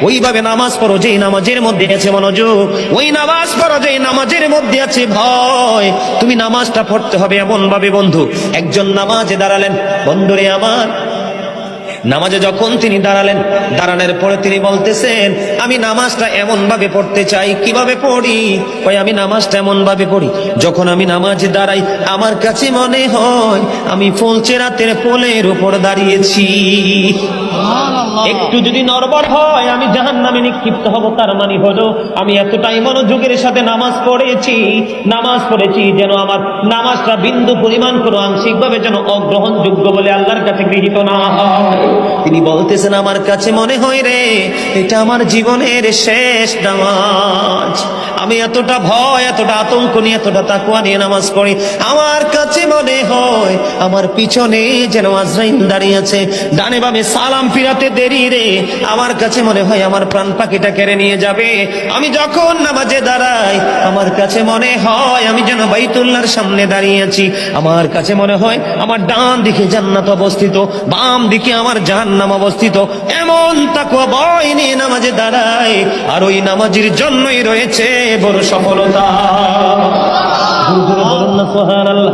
ওইভাবে নামাজ পড়ো যেই নামাজের মধ্যে আছে মনোযোগ, ওই নামাজ পড়ো যেই নামাজের মধ্যে আছে ভয়। তুমি নামাজটা পড়তে হবে এমন ভাবে বন্ধু, একজন নামাজে দাঁড়ালেন, বন্ধুরে আমার, নামাজে যখন তিনি দাঁড়ালেন, দাঁড়ানোর পরে তিনি বলতেছেন আমি নামাজটা এমন ভাবে পড়তে চাই। কিভাবে পড়ি? কই আমি নামাজটা এমন ভাবে পড়ি, যখন আমি নামাজে দাঁড়াই আমার কাছে মনে হয় আমি ফুলচেরাতের পোলের উপর দাঁড়িয়েছি। একটু যদি নড়বড় হয় আমি জাহান্নামে নিক্ষিপ্ত হব। তার মানে হলো আমি এতটাই মনোযোগের সাথে নামাজ পড়েছি যেন আমার নামাজটা বিন্দু পরিমাণ কোনো আংশিক ভাবে যেন অগ্রহণযোগ্য বলে আল্লাহর কাছে গৃহীত না হয়। তিনি বলতেছেন আমার কাছে মনে হয় রে এটা আমার জীবনের শেষ নামাজ। আমি এতটা ভয়, এতটা আতঙ্ক নিয়ে, এতটা তাকওয়া নিয়ে নামাজ পড়ি, আমার কাছে মনে হয় আমার পিছনে যেন আজরাইল দাঁড়িয়ে আছে, ডানে বামে সালাম ফিরাতে দেরি রে, আমার কাছে মনে হয় আমার প্রাণ পাখিটা কেড়ে নিয়ে যাবে। আমি যখন নামাজে দাঁড়াই আমার কাছে মনে হয় আমি যেন বাইতুল্লাহর সামনে দাঁড়িয়ে আছি। আমার কাছে মনে হয় আমার ডান দিকে জান্নাত অবস্থিত, বাম দিকে আমার জাহান্নাম অবস্থিত। এমন তাকওয়া ভয় নিয়ে নামাজে দাঁড়াই, আর ওই নামাজের জন্যই রয়েছে বড় সফলতা। বলুন না সুবহানাল্লাহ।